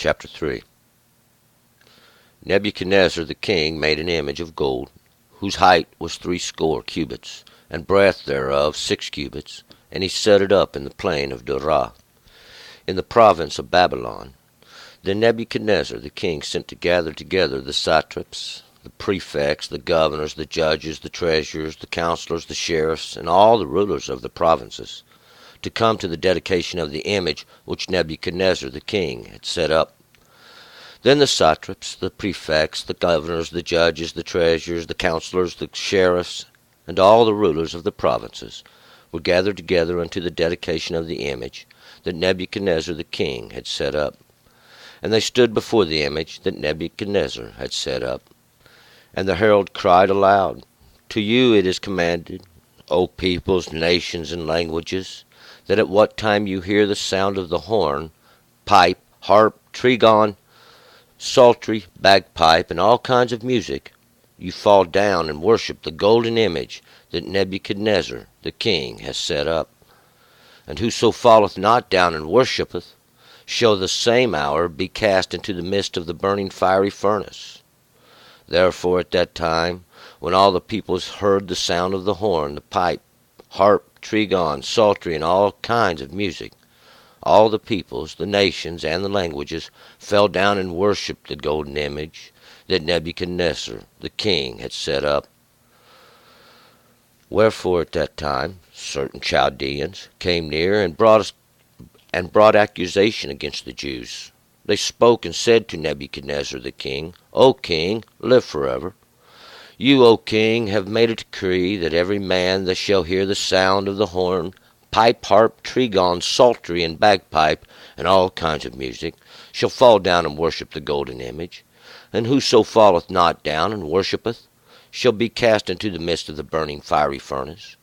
Chapter 3. Nebuchadnezzar the king made an image of gold, whose height was 60 cubits, and breadth thereof 6 cubits, and he set it up in the plain of Dura, in the province of Babylon. Then Nebuchadnezzar the king sent to gather together the satraps, the prefects, the governors, the judges, the treasurers, the counselors, the sheriffs, and all the rulers of the provinces, to come to the dedication of the image which Nebuchadnezzar the king had set up. Then the satraps, the prefects, the governors, the judges, the treasurers, the counselors, the sheriffs, and all the rulers of the provinces were gathered together unto the dedication of the image that Nebuchadnezzar the king had set up. And they stood before the image that Nebuchadnezzar had set up. And the herald cried aloud, To you it is commanded, O peoples, nations, and languages, that at what time you hear the sound of the horn, pipe, harp, trigon, psaltery, bagpipe, and all kinds of music, you fall down and worship the golden image that Nebuchadnezzar the king has set up. And whoso falleth not down and worshippeth shall the same hour be cast into the midst of the burning fiery furnace. Therefore at that time, when all the peoples heard the sound of the horn, the pipe, harp, trigon, psaltery, and all kinds of music, all the peoples, the nations, and the languages fell down and worshipped the golden image that Nebuchadnezzar the king had set up. Wherefore at that time certain Chaldeans came near and brought accusation against the Jews. They spoke and said to Nebuchadnezzar the king, O king, live forever. You, O king, have made a decree that every man that shall hear the sound of the horn, pipe, harp, trigon, psaltery, and bagpipe, and all kinds of music, shall fall down and worship the golden image. And whoso falleth not down and worshippeth shall be cast into the midst of the burning fiery furnace.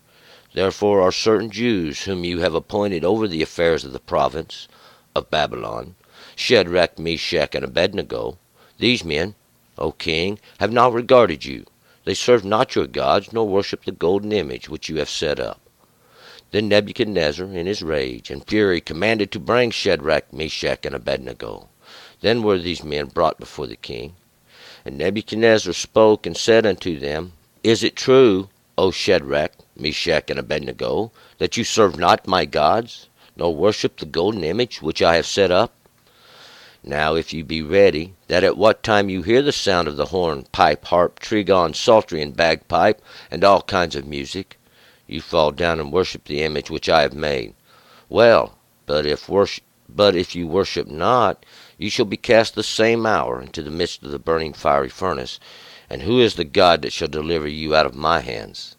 Therefore are certain Jews whom you have appointed over the affairs of the province of Babylon, Shadrach, Meshach, and Abednego. These men, O king, have not regarded you. They serve not your gods, nor worship the golden image which you have set up. Then Nebuchadnezzar, in his rage and fury, commanded to bring Shadrach, Meshach, and Abednego. Then were these men brought before the king. And Nebuchadnezzar spoke and said unto them, Is it true, O Shadrach, Meshach, and Abednego, that you serve not my gods, nor worship the golden image which I have set up? Now if you be ready, that at what time you hear the sound of the horn, pipe, harp, trigon, psaltery, and bagpipe, and all kinds of music, you fall down and worship the image which I have made. Well, but if you worship not, you shall be cast the same hour into the midst of the burning fiery furnace. And who is the God that shall deliver you out of my hands?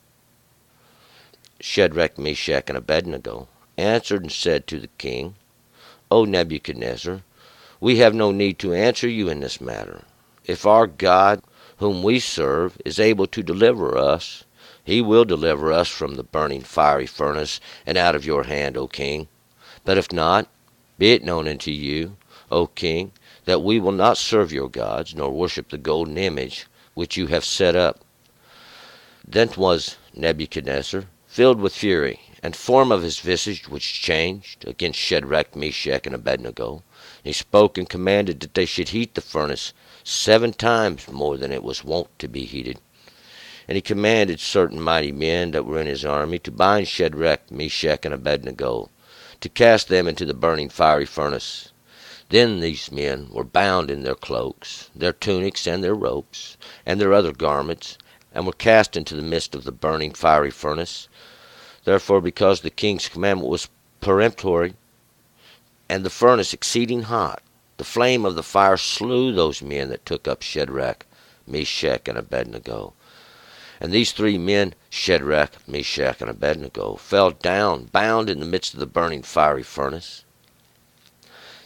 Shadrach, Meshach, and Abednego answered and said to the king, O Nebuchadnezzar, we have no need to answer you in this matter. If our God, whom we serve, is able to deliver us, he will deliver us from the burning fiery furnace and out of your hand, O king. But if not, be it known unto you, O king, that we will not serve your gods, nor worship the golden image which you have set up. Then was Nebuchadnezzar filled with fury, and form of his visage was changed against Shadrach, Meshach, and Abednego. He spoke and commanded that they should heat the furnace 7 times more than it was wont to be heated. And he commanded certain mighty men that were in his army to bind Shadrach, Meshach, and Abednego, to cast them into the burning fiery furnace. Then these men were bound in their cloaks, their tunics, and their ropes, and their other garments, and were cast into the midst of the burning fiery furnace. Therefore, because the king's commandment was peremptory, and the furnace exceeding hot, the flame of the fire slew those men that took up Shadrach, Meshach, and Abednego. And these 3 men, Shadrach, Meshach, and Abednego, fell down, bound in the midst of the burning fiery furnace.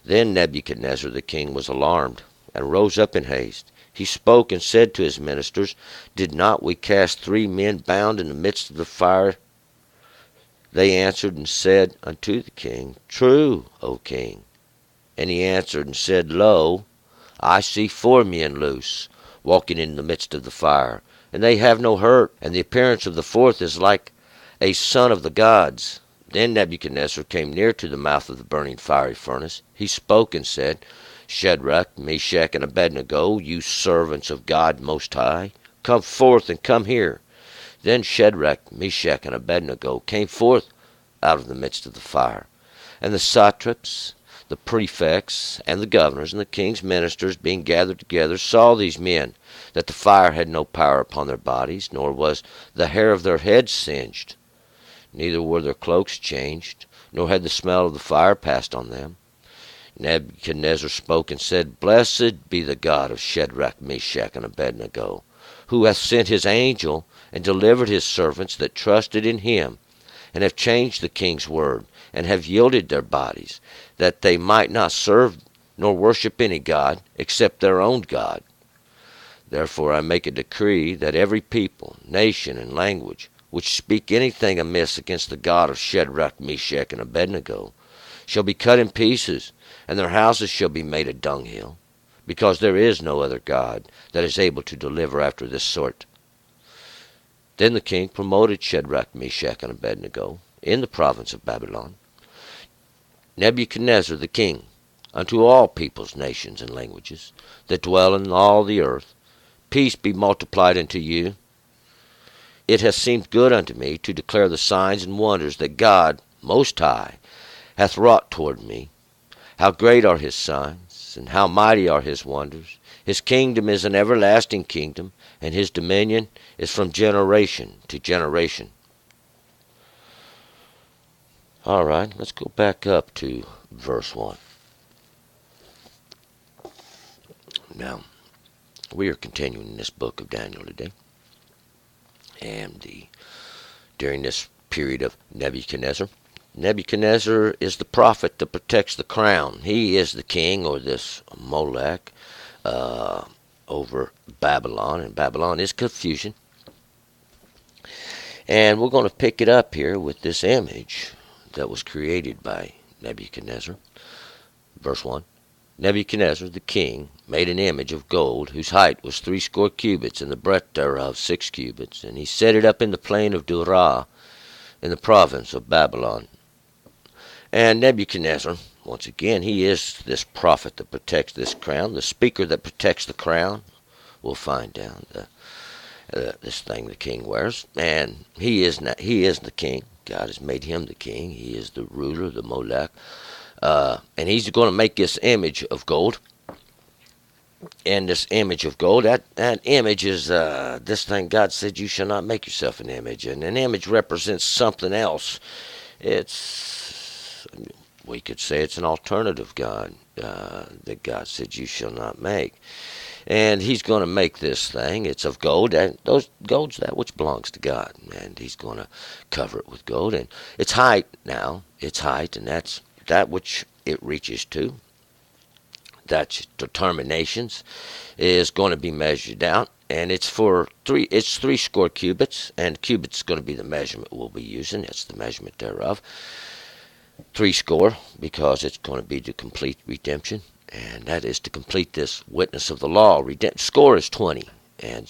Then Nebuchadnezzar the king was alarmed, and rose up in haste. He spoke and said to his ministers, Did not we cast 3 men bound in the midst of the fire? They answered and said unto the king, True, O king. And he answered and said, Lo, I see 4 men loose, walking in the midst of the fire, and they have no hurt, and the appearance of the 4th is like a son of the gods. Then Nebuchadnezzar came near to the mouth of the burning fiery furnace. He spoke and said, Shadrach, Meshach, and Abednego, you servants of God Most High, come forth and come here. Then Shadrach, Meshach, and Abednego came forth out of the midst of the fire. And the satraps, the prefects, and the governors, and the king's ministers, being gathered together, saw these men, that the fire had no power upon their bodies, nor was the hair of their heads singed, neither were their cloaks changed, nor had the smell of the fire passed on them. Nebuchadnezzar spoke and said, Blessed be the God of Shadrach, Meshach, and Abednego, who hath sent his angel and delivered his servants that trusted in him, and have changed the king's word, and have yielded their bodies, that they might not serve nor worship any god except their own God. Therefore I make a decree that every people, nation, and language which speak anything amiss against the God of Shadrach, Meshach, and Abednego shall be cut in pieces, and their houses shall be made a dunghill, because there is no other God that is able to deliver after this sort. Then the king promoted Shadrach, Meshach, and Abednego in the province of Babylon, Nebuchadnezzar the king, unto all peoples, nations, and languages that dwell in all the earth. Peace be multiplied unto you. It hath seemed good unto me to declare the signs and wonders that God Most High hath wrought toward me. How great are his signs, and how mighty are his wonders. His kingdom is an everlasting kingdom, and his dominion is from generation to generation. All right, let's go back up to verse 1. Now, we are continuing this book of Daniel today. And during this period of Nebuchadnezzar, Nebuchadnezzar is the prophet that protects the crown. He is the king, or this Molech, over Babylon, and Babylon is confusion. And we're going to pick it up here with this image that was created by Nebuchadnezzar. Verse 1. Nebuchadnezzar the king made an image of gold, whose height was 60 cubits, and the breadth thereof 6 cubits. And he set it up in the plain of Dura, in the province of Babylon. And Nebuchadnezzar, once again, he is this prophet that protects this crown, the speaker that protects the crown. We'll find down this thing the king wears. And he is the king. God has made him the king. He is the ruler, the Molech. And he's going to make this image of gold. And this image of gold, that image is this thing. God said, you shall not make yourself an image. And an image represents something else. We could say it's an alternative God that God said you shall not make. And he's going to make this thing. It's of gold. And gold's that which belongs to God. And he's going to cover it with gold. And its height now, and that's that which it reaches to. That's determinations is going to be measured out. And it's 3 score cubits. And cubits is going to be the measurement we'll be using. That's the measurement thereof. 3 score, because it's going to be to complete redemption. And that is to complete this witness of the law. Score is 20. And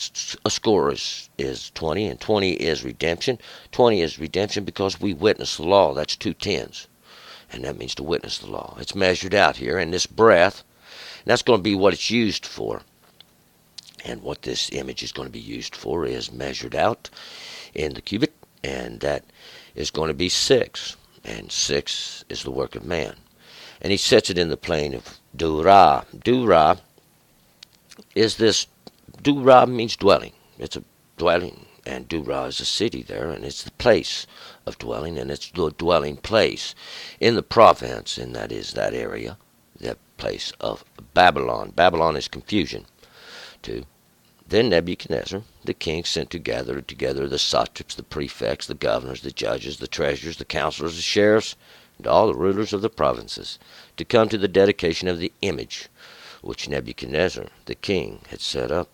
a score is 20. And 20 is redemption. 20 is redemption because we witness the law. That's 2 tens. And that means to witness the law. It's measured out here. And this breath, and that's going to be what it's used for. And what this image is going to be used for is measured out in the cubit. And that is going to be 6. And 6 is the work of man. And he sets it in the plain of Dura. Dura means dwelling. It's a dwelling. And Dura is a city there. And it's the place of dwelling. And it's the dwelling place in the province. And that is that area. That place of Babylon. Babylon is confusion too. Then Nebuchadnezzar, the king, sent to gather together the satraps, the prefects, the governors, the judges, the treasurers, the counselors, the sheriffs, and all the rulers of the provinces, to come to the dedication of the image which Nebuchadnezzar, the king, had set up.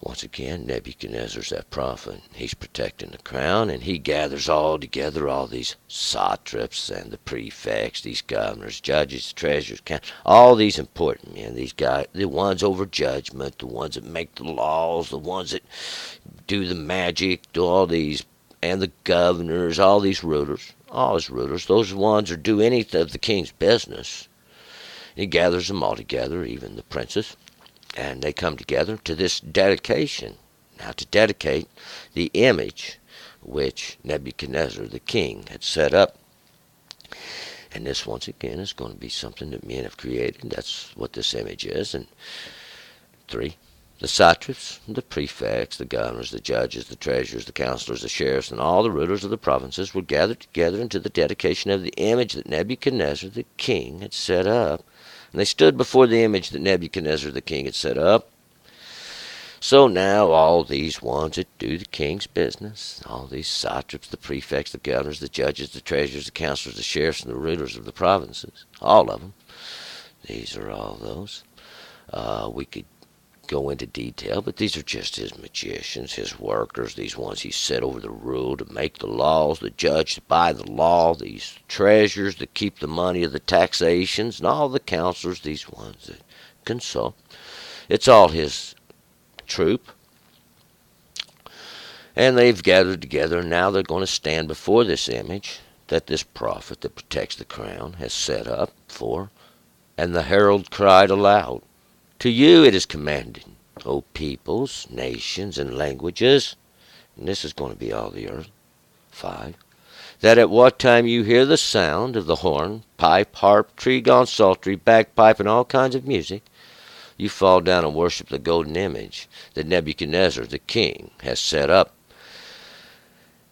Once again, Nebuchadnezzar's that prophet. He's protecting the crown, and he gathers all together, all these satraps and the prefects, these governors, judges, treasurers, all these important men, these guys, the ones over judgment, the ones that make the laws, the ones that do the magic, do all these, and the governors, all these rulers, those ones that do any of the king's business. He gathers them all together, even the princes, and they come together to this dedication. Now, to dedicate the image which Nebuchadnezzar the king had set up. And this, once again, is going to be something that men have created. That's what this image is. And 3. The satraps, the prefects, the governors, the judges, the treasurers, the counselors, the sheriffs, and all the rulers of the provinces were gathered together into the dedication of the image that Nebuchadnezzar the king had set up. And they stood before the image that Nebuchadnezzar the king had set up. So now all these ones that do the king's business, all these satraps, the prefects, the governors, the judges, the treasurers, the counselors, the sheriffs, and the rulers of the provinces, all of them, these are all those. We could go into detail, but these are just his magicians, his workers, these ones he set over the rule to make the laws, the judge to buy the law, these treasurers to keep the money of the taxations, and all the counselors, these ones that consult. It's all his troop. And they've gathered together, and now they're going to stand before this image that this prophet that protects the crown has set up for. And the herald cried aloud, "To you it is commanded, O peoples, nations, and languages," and this is going to be all the earth. 5. That at what time you hear the sound of the horn, pipe, harp, trigon, psaltery, bagpipe, and all kinds of music, you fall down and worship the golden image that Nebuchadnezzar the king has set up.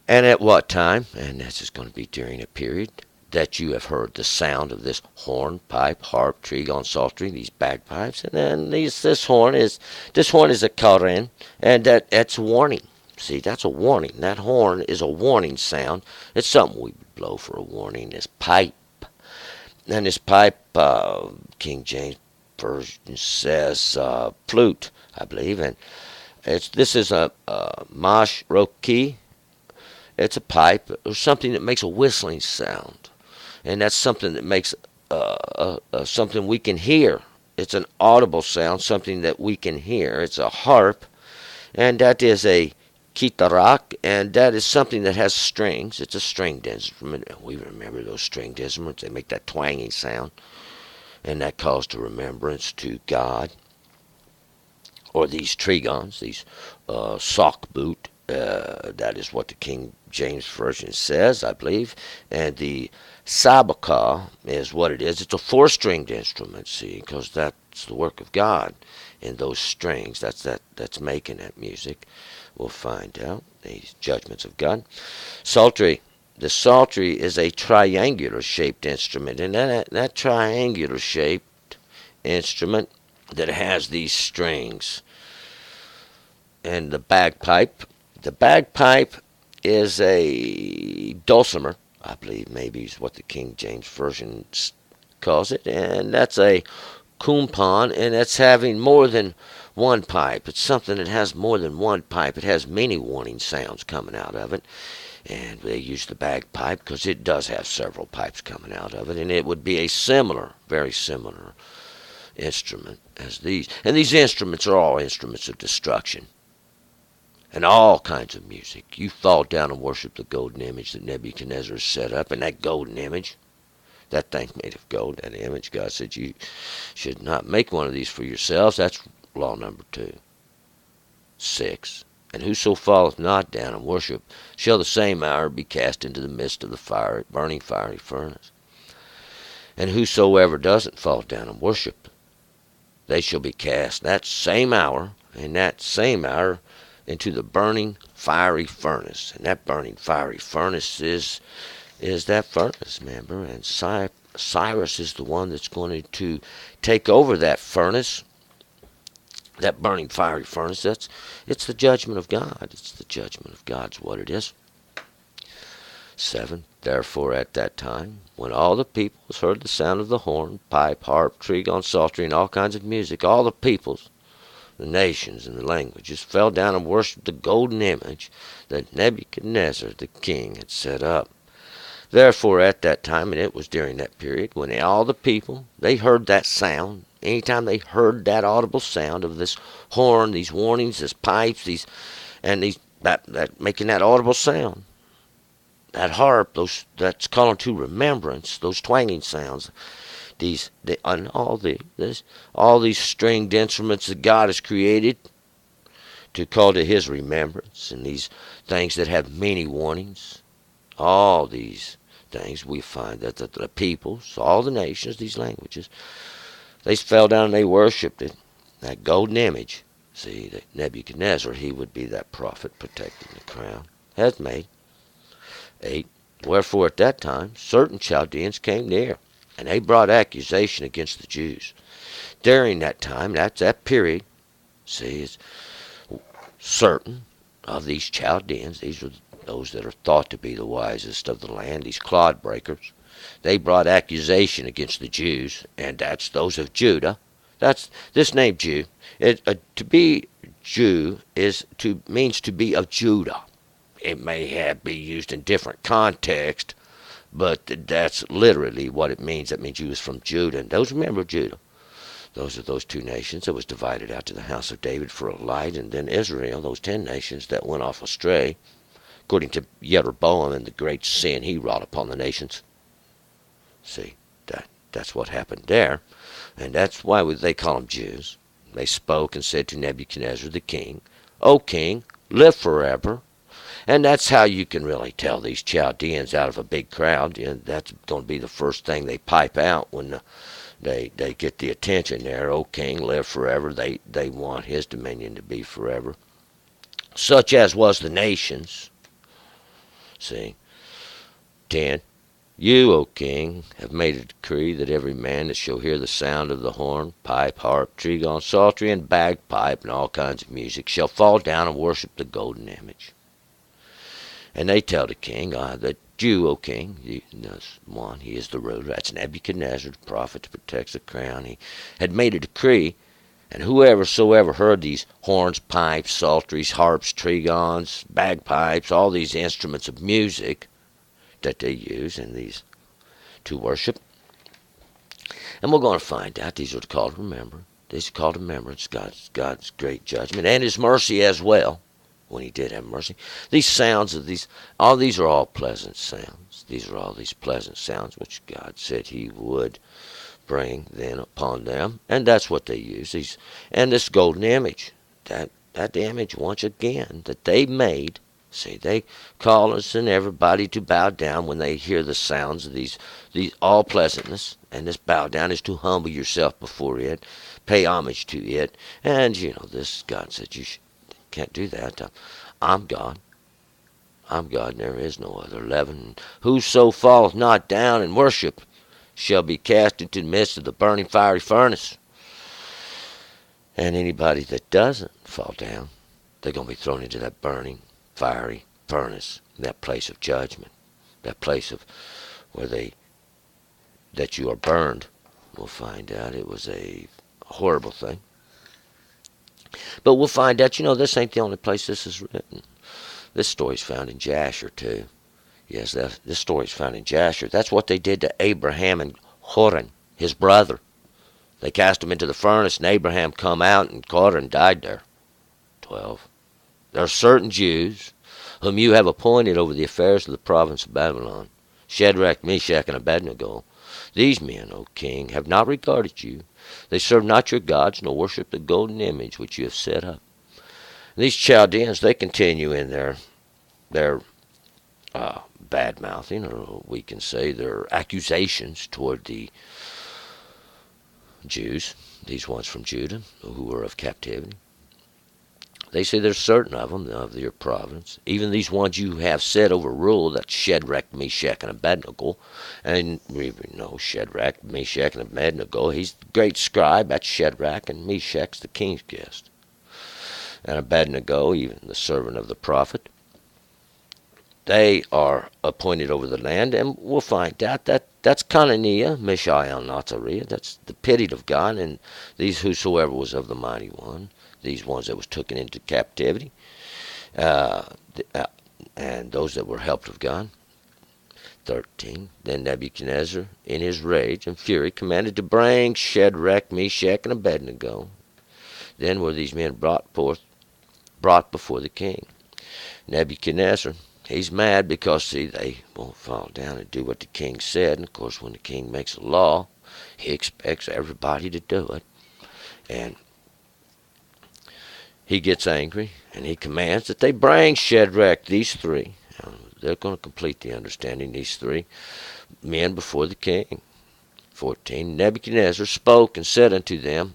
And at what time, and this is going to be during a period, that you have heard the sound of this horn, pipe, harp, trigon, psaltery, these bagpipes, and then this horn is a karen, and that's a warning. See, that's a warning. That horn is a warning sound. It's something we would blow for a warning. This pipe, and this pipe, King James Version says flute, I believe, and this is a mashroki. It's a pipe or something that makes a whistling sound. And that's something that makes something we can hear. It's an audible sound, something that we can hear. It's a harp, and that is a kitarak, and that is something that has strings. It's a stringed instrument. We remember those stringed instruments. They make that twanging sound, and that calls to remembrance to God. Or these trigons, these sock boot. That is what the King James Version says, I believe. And the sabaka is what it is. It's a four-stringed instrument, see, because that's the work of God in those strings. That's making that music. We'll find out these judgments of God. Psaltery. The psaltery is a triangular-shaped instrument, and that triangular-shaped instrument that has these strings. And the bagpipe is a dulcimer, I believe maybe is what the King James Version calls it, and that's a kumpan, and it's having more than one pipe. It's something that has more than one pipe. It has many warning sounds coming out of it, and they use the bagpipe because it does have several pipes coming out of it, and it would be a similar, very similar instrument as these. And these instruments are all instruments of destruction. And all kinds of music. You fall down and worship the golden image that Nebuchadnezzar set up, and that golden image, that thing's made of gold, that image, God said you should not make one of these for yourselves. That's law number 2. 6. And whoso falleth not down and worship shall the same hour be cast into the midst of the burning fiery furnace. And whosoever doesn't fall down and worship, they shall be cast that same hour, into the burning fiery furnace. And that burning fiery furnace is that furnace, remember? And Cyrus is the one that's going to take over that furnace, that burning fiery furnace. It's the judgment of God. It's the judgment of God's what it is. 7. Therefore at that time, when all the peoples heard the sound of the horn, pipe, harp, trigon, psaltery, and all kinds of music, all the peoples, the nations and the languages, fell down and worshipped the golden image that Nebuchadnezzar the king had set up. Therefore at that time, and it was during that period, when all the people, they heard that sound, anytime they heard that audible sound of this horn, these warnings, these pipes, that making that audible sound, that harp, that's calling to remembrance, those twanging sounds, all these stringed instruments that God has created to call to His remembrance, and these things that have many warnings, all these things, we find that the peoples, all the nations, these languages, they fell down and they worshipped it, that golden image. See, that Nebuchadnezzar, he would be that prophet protecting the crown, has made. 8. Wherefore at that time certain Chaldeans came near, and they brought accusation against the Jews. During that time, that's that period, see, it's certain of these Chaldeans, these are those that are thought to be the wisest of the land, these clod breakers, they brought accusation against the Jews, and that's those of Judah. That's this name Jew. To be Jew means to be of Judah. It may be used in different context, but that's literally what it means. That means you was from Judah. And those, remember Judah. Those are those two nations that was divided out to the house of David for a light, and then Israel, those 10 nations that went off astray, according to Jeroboam and the great sin he wrought upon the nations. See, that's what happened there, and that's why they call them Jews. They spoke and said to Nebuchadnezzar the king, O king, live forever. And that's how you can really tell these Chaldeans out of a big crowd. And that's going to be the first thing they pipe out when they get the attention there. O king, live forever. They want his dominion to be forever. Such as was the nations. See. 10. You, O king, have made a decree that every man that shall hear the sound of the horn, pipe, harp, trigon, psaltery, and bagpipe, and all kinds of music, shall fall down and worship the golden image. And they tell the king, the Jew, O king, that's one, he is the ruler, that's Nebuchadnezzar, the prophet that protects the crown. He had made a decree, and whoeversoever heard these horns, pipes, psalteries, harps, trigons, bagpipes, all these instruments of music that they use in these to worship. And we're going to find out these are called remember. These are called remembrance, God's great judgment, and His mercy as well, when He did have mercy. These sounds of these are all pleasant sounds. These are all these pleasant sounds which God said He would bring then upon them, and that's what they use. And this golden image, that image once again that they made. See, they call us and everybody to bow down when they hear the sounds of these all pleasantness. And this bow down is to humble yourself before it, pay homage to it. And, this God said you can't do that. I'm God. I'm God, and there is no other. 11. Whoso falleth not down and worship shall be cast into the midst of the burning fiery furnace. And anybody that doesn't fall down, they're going to be thrown into that burning fiery furnace, that place of judgment, that place of that you are burned. We'll find out it was a horrible thing. But we'll find out, this ain't the only place this is written. This story's found in Jasher too. Yes, this story's found in Jasher. That's what they did to Abraham and Inkhorn, his brother. They cast him into the furnace, and Abraham come out, and Inkhorn died there. 12. There are certain Jews whom you have appointed over the affairs of the province of Babylon, Shadrach, Meshach, and Abednego. These men, O king, have not regarded you. They serve not your gods, nor worship the golden image which you have set up. And these Chaldeans, they continue in their bad-mouthing, or we can say their accusations toward the Jews, these ones from Judah, who were of captivity. They say there's certain of them, of your province, even these ones you have set over rule, that's Shadrach, Meshach, and Abednego. And we know Shadrach, Meshach, and Abednego. He's the great scribe, that's Shadrach, and Meshach's the king's guest. And Abednego, even the servant of the prophet. They are appointed over the land, and we'll find out that's Conaniah, Mishael, and Azariah. That's the pitied of God, and these whosoever was of the mighty one. These ones that was taken into captivity, and those that were helped of God. 13. Then Nebuchadnezzar, in his rage and fury, commanded to bring Shadrach, Meshach, and Abednego. Then were these men brought before the king. Nebuchadnezzar, he's mad because, see, they won't fall down and do what the king said. And, of course, when the king makes a law, He expects everybody to do it. And he gets angry, and he commands that they bring Shadrach, these three. They're going to complete the understanding, these three men before the king. 14. Nebuchadnezzar spoke and said unto them,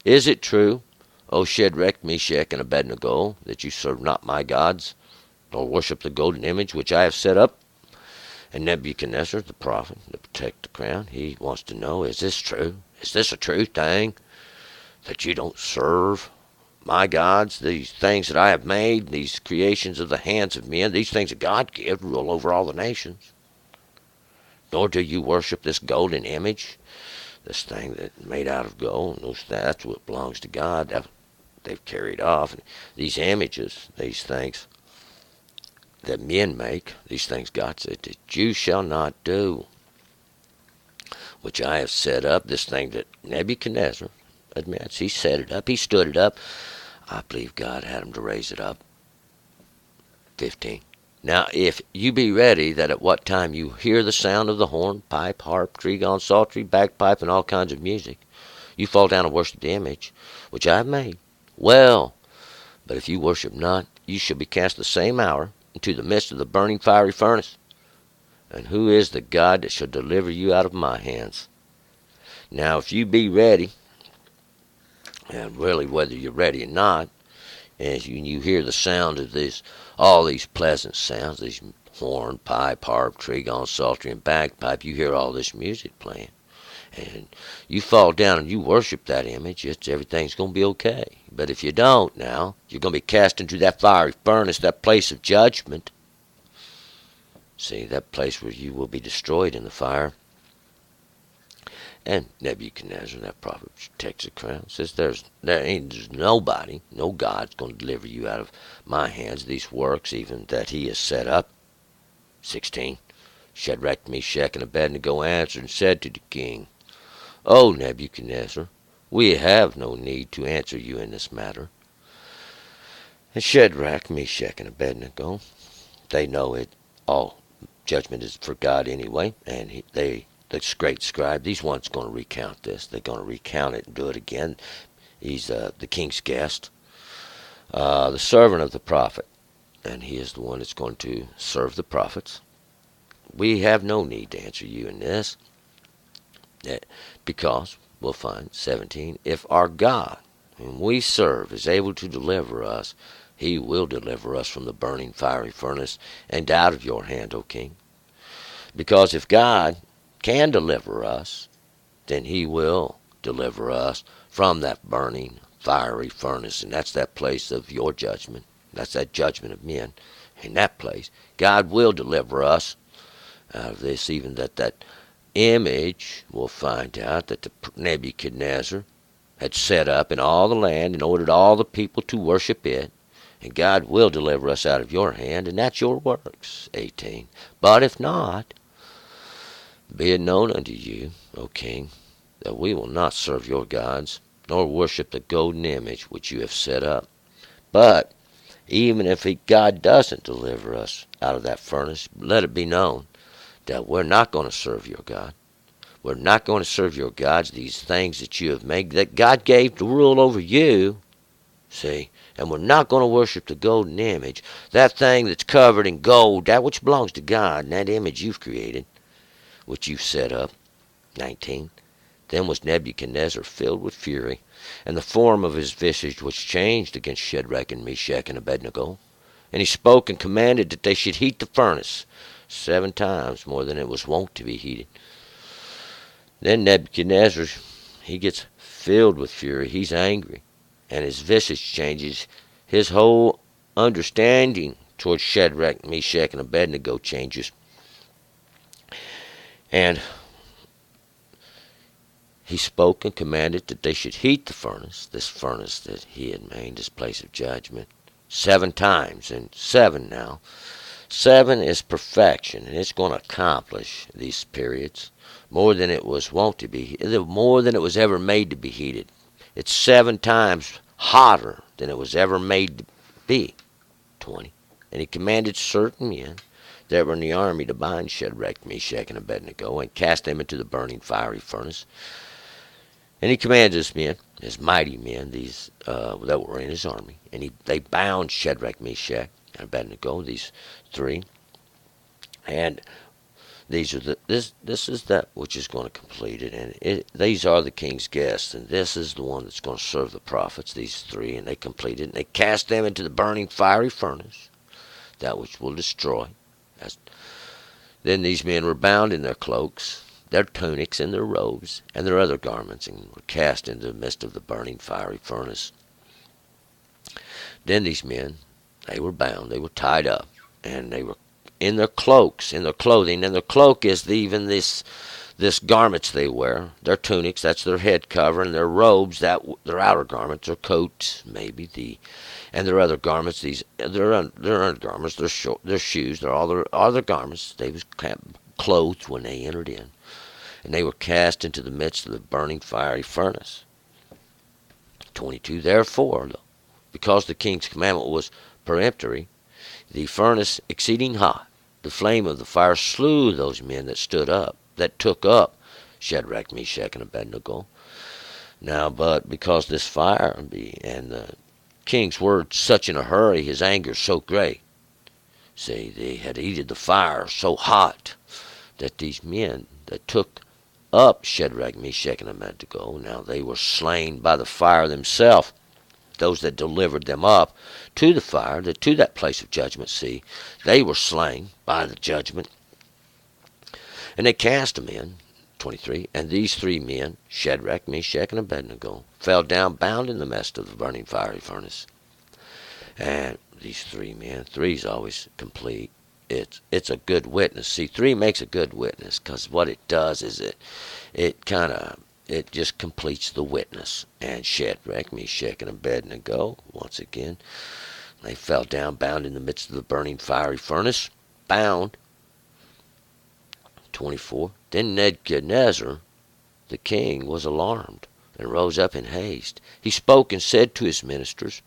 Is it true, O Shadrach, Meshach, and Abednego, that you serve not my gods, nor worship the golden image which I have set up? And Nebuchadnezzar, the prophet, to protect the crown, he wants to know, is this true? Is this a true thing, that you don't serve my gods, these things that I have made, these creations of the hands of men, these things that God gave to rule over all the nations? Nor do you worship this golden image, this thing that made out of gold, and that's what belongs to God. They've carried off. These images, these things that men make, these things God said that you shall not do, which I have set up, this thing that Nebuchadnezzar admits. He set it up. He stood it up. I believe God had him to raise it up. 15. Now, if you be ready, that at what time you hear the sound of the horn, pipe, harp, trigon, psaltery, bagpipe, and all kinds of music, you fall down and worship the image which I have made. Well, but if you worship not, you shall be cast the same hour into the midst of the burning fiery furnace. And who is the God that shall deliver you out of my hands? Now, if you be ready, and really whether you're ready or not, as you hear the sound of all these pleasant sounds, these horn, pipe, harp, trigon, psaltery, and bagpipe, you hear all this music playing, and you fall down and you worship that image, everything's going to be okay. But if you don't now, you're going to be cast into that fiery furnace, that place of judgment. See, that place where you will be destroyed in the fire. And Nebuchadnezzar, that prophet, takes the crown, says, there's nobody, no God's going to deliver you out of my hands, these works even that he has set up. 16. Shadrach, Meshach, and Abednego answered and said to the king, O Nebuchadnezzar, we have no need to answer you in this matter. And Shadrach, Meshach, and Abednego, they know it. All judgment is for God anyway, and the great scribe, these ones going to recount this. They're going to recount it and do it again. He's the king's guest, the servant of the prophet, and he is the one that's going to serve the prophets. We have no need to answer you in this, because we'll find 17. If our God, whom we serve, is able to deliver us, he will deliver us from the burning fiery furnace and out of your hand, O king. Because if God can deliver us, then he will deliver us from that burning fiery furnace, and that's that place of your judgment. That's that judgment of men. In that place, God will deliver us out of this, even that image, we'll find out that the Nebuchadnezzar had set up in all the land and ordered all the people to worship it. And God will deliver us out of your hand, and that's your works. 18. But if not, be it known unto you, O king, that we will not serve your gods, nor worship the golden image which you have set up. But even if God doesn't deliver us out of that furnace, let it be known that we're not going to serve your God. We're not going to serve your gods, these things that you have made, that God gave to rule over you. See? And we're not going to worship the golden image, that thing that's covered in gold, that which belongs to God, and that image you've created, which you've set up. 19. Then was Nebuchadnezzar filled with fury, and the form of his visage was changed against Shadrach and Meshach and Abednego. And he spoke and commanded that they should heat the furnace 7 times more than it was wont to be heated. Then Nebuchadnezzar, he gets filled with fury. He's angry, and his visage changes. His whole understanding towards Shadrach, Meshach, and Abednego changes. And he spoke and commanded that they should heat the furnace, this furnace that he had made, this place of judgment, 7 times. And 7 now. 7 is perfection, and it's going to accomplish these periods more than it was wont to be, more than it was ever made to be heated. It's 7 times hotter than it was ever made to be. 20. And he commanded certain men that were in the army to bind Shadrach, Meshach, and Abednego, and cast them into the burning fiery furnace. And he commanded his men, his mighty men, these that were in his army, and they bound Shadrach, Meshach, and Abednego, these three. And these are this is that which is going to complete it, and these are the king's guests, and this is the one that's going to serve the prophets, these three, and they completed it, and they cast them into the burning fiery furnace, that which will destroy. Then these men were bound in their cloaks, their tunics, and their robes, and their other garments, and were cast into the midst of the burning fiery furnace. Then these men, they were bound, they were tied up, and they were in their cloaks, in their clothing, and their cloak is even this garments they wear, their tunics, that's their head cover, and their robes, that their outer garments, their coats, maybe and their other garments, their undergarments, their shoes, their all their other garments. They was clothed when they entered in, and they were cast into the midst of the burning fiery furnace. 22. Therefore, because the king's commandment was peremptory, the furnace exceeding hot, the flame of the fire slew those men that stood up, that took up Shadrach, Meshach, and Abednego. Now, but because this fire and the king's word such in a hurry, his anger so great, see, they had heated the fire so hot that these men that took up Shadrach, Meshach, and Abednego, now they were slain by the fire themselves. Those that delivered them up to the fire, to that place of judgment, see, they were slain by the judgment. And they cast them in, 23, and these three men, Shadrach, Meshach, and Abednego, fell down bound in the midst of the burning fiery furnace. And these three men, three's always complete. It's a good witness. See, three makes a good witness, because what it does is it just completes the witness. And Shadrach, Meshach, and Abednego, once again, they fell down bound in the midst of the burning fiery furnace, bound. 24. Then Nebuchadnezzar, the king, was alarmed, and rose up in haste. He spoke and said to his ministers,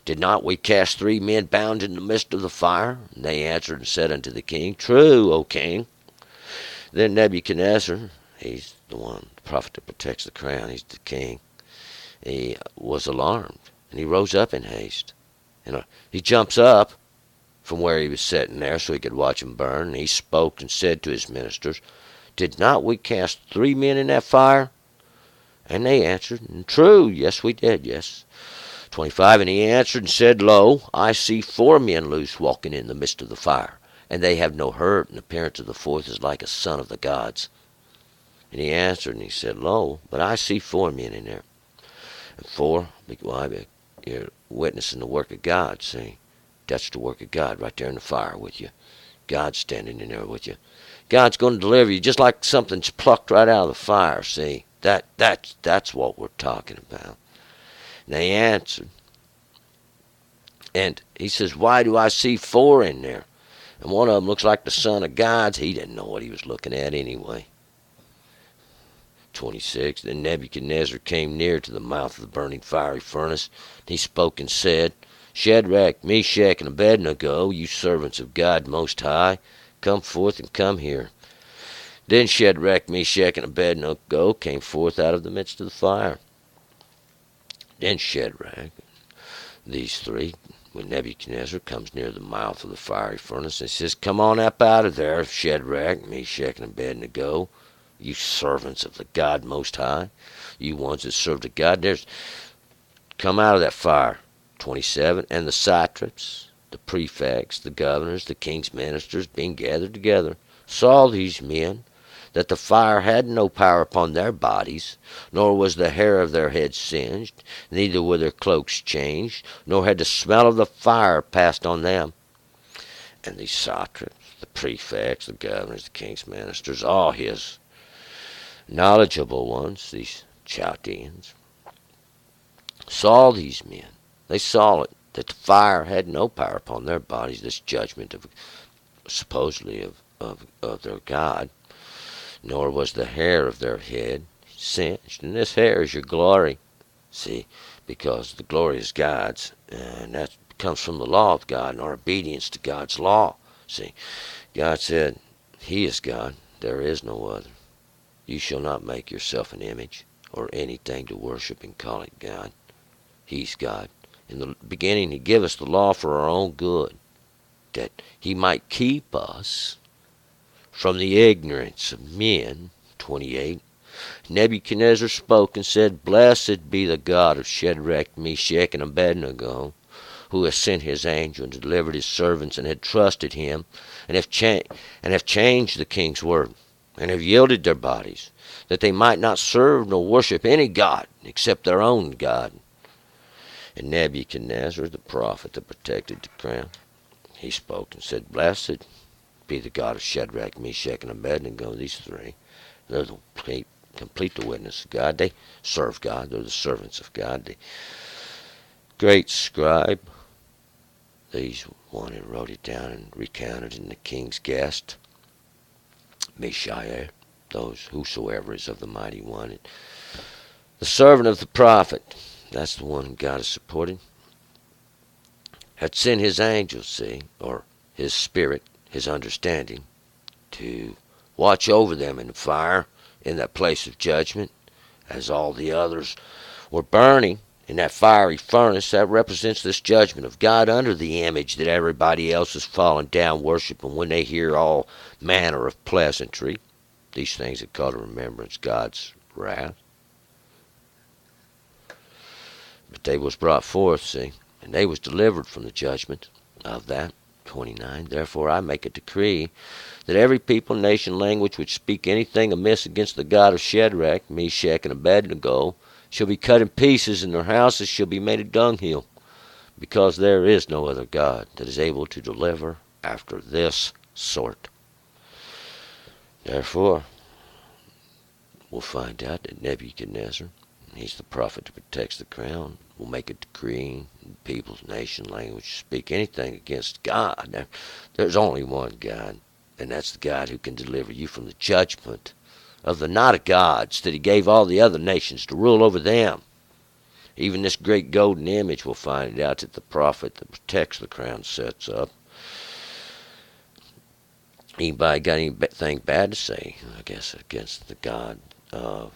Did not we cast three men bound in the midst of the fire? And they answered and said unto the king, True, O king. Then Nebuchadnezzar, he's the one, the prophet that protects the crown, he's the king, he was alarmed, and he rose up in haste. And he jumps up from where he was sitting there so he could watch him burn, and he spoke and said to his ministers, Did not we cast three men in that fire? And they answered, True, yes we did, yes. 25. And he answered and said, Lo, I see four men loose walking in the midst of the fire, and they have no hurt, and the appearance of the fourth is like a son of the gods. And he answered and he said, Lo, but I see four men in there. And four, well, you're witnessing the work of God, see. That's the work of God right there in the fire with you. God's standing in there with you. God's going to deliver you just like something's plucked right out of the fire, see. That's what we're talking about. And they answered. And he says, Why do I see four in there? And one of them looks like the son of God. He didn't know what he was looking at anyway. 26. Then Nebuchadnezzar came near to the mouth of the burning fiery furnace. He spoke and said, Shadrach, Meshach, and Abednego, you servants of God Most High, come forth and come here. Then Shadrach, Meshach, and Abednego came forth out of the midst of the fire. Then Shadrach, these three, when Nebuchadnezzar comes near the mouth of the fiery furnace, and says, Come on up out of there, Shadrach, Meshach, and Abednego, you servants of the God Most High, you ones that serve the God. Come out of that fire. 27. And the satraps, the prefects, the governors, the king's ministers, being gathered together, saw these men, that the fire had no power upon their bodies, nor was the hair of their heads singed, neither were their cloaks changed, nor had the smell of the fire passed on them. And these satraps, the prefects, the governors, the king's ministers, all his knowledgeable ones, these Chaldeans, saw these men. They saw it, that the fire had no power upon their bodies, this judgment of supposedly of their God, nor was the hair of their head singed. And this hair is your glory. See, because the glory is God's, and that comes from the law of God and our obedience to God's law. See, God said, He is God, there is no other. You shall not make yourself an image or anything to worship and call it God. He's God. In the beginning, He gave us the law for our own good, that He might keep us from the ignorance of men. 28. Nebuchadnezzar spoke and said, Blessed be the God of Shadrach, Meshach, and Abednego, who has sent his angel and delivered his servants and had trusted him, and have changed the king's word, and have yielded their bodies, that they might not serve nor worship any god except their own God. And Nebuchadnezzar, the prophet that protected the crown, he spoke and said, Blessed be the God of Shadrach, Meshach, and Abednego, these three. They're the complete the witness of God. They serve God. They're the servants of God. The great scribe, these one who wrote it down and recounted in the king's guest, Mishael, those whosoever is of the mighty one. And the servant of the prophet, that's the one who God is supporting, had sent his angels, see, or his spirit, his understanding, to watch over them in the fire in that place of judgment, as all the others were burning in that fiery furnace. That represents this judgment of God under the image that everybody else is falling down worshiping when they hear all manner of pleasantry. These things that call to remembrance God's wrath. But they was brought forth, see, and they was delivered from the judgment of that. 29. Therefore I make a decree that every people, nation, language which speak anything amiss against the God of Shadrach, Meshach, and Abednego shall be cut in pieces, and their houses shall be made a dunghill, because there is no other God that is able to deliver after this sort. Therefore, we'll find out that Nebuchadnezzar, he's the prophet that protects the crown, will make a decree, people's, nation, language, speak anything against God. There's only one God, and that's the God who can deliver you from the judgment of the not of gods that he gave all the other nations to rule over them. Even this great golden image, will find it out that the prophet that protects the crown sets up. Anybody got anything bad to say, I guess, against the God of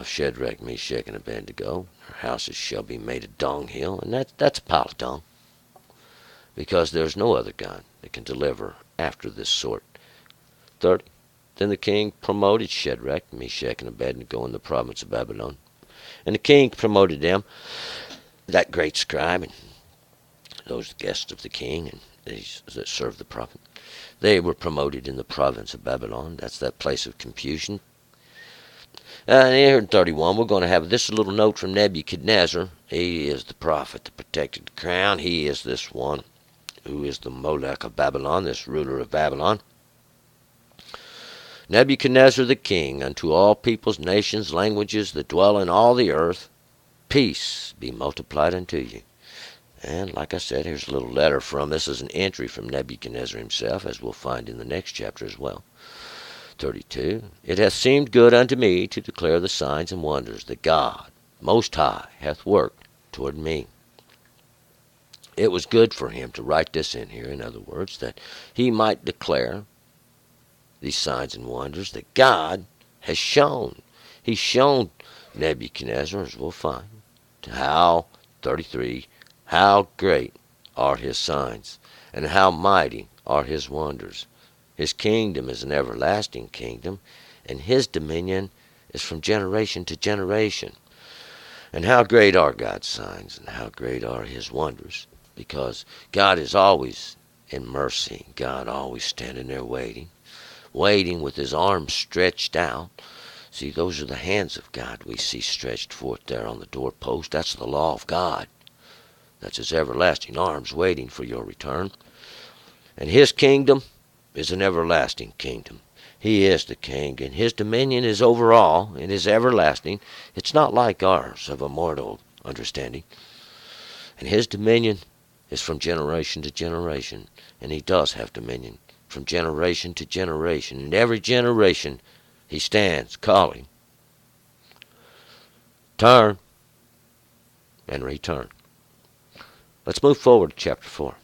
Shadrach, Meshach, and Abednego? Their houses shall be made a dunghill, and that's a pile of dung, because there's no other God that can deliver after this sort. 30. Then the king promoted Shadrach, Meshach, and Abednego in the province of Babylon. And the king promoted them, that great scribe, and those guests of the king, and these that served the prophet. They were promoted in the province of Babylon. That's that place of confusion. And here in 31, we're going to have this little note from Nebuchadnezzar. He is the prophet that protected the crown. He is this one who is the Molech of Babylon, this ruler of Babylon. Nebuchadnezzar the king, unto all peoples, nations, languages that dwell in all the earth, peace be multiplied unto you. And like I said, here's a little letter from, this is an entry from Nebuchadnezzar himself, as we'll find in the next chapter as well. 32. It hath seemed good unto me to declare the signs and wonders that God Most High hath worked toward me. It was good for him to write this in here, in other words, that he might declare these signs and wonders that God has shown. He's shown Nebuchadnezzar, as we'll find, how, 33, how great are his signs, and how mighty are his wonders. His kingdom is an everlasting kingdom, and his dominion is from generation to generation. And how great are God's signs, and how great are his wonders, because God is always in mercy. God always standing there waiting with his arms stretched out. See, those are the hands of God we see stretched forth there on the doorpost. That's the law of God. That's his everlasting arms waiting for your return. And his kingdom is an everlasting kingdom. He is the king, and his dominion is over all, and is everlasting. It's not like ours of a mortal understanding. And his dominion is from generation to generation, and he does have dominion from generation to generation. And every generation he stands calling, turn and return. Let's move forward to chapter 4.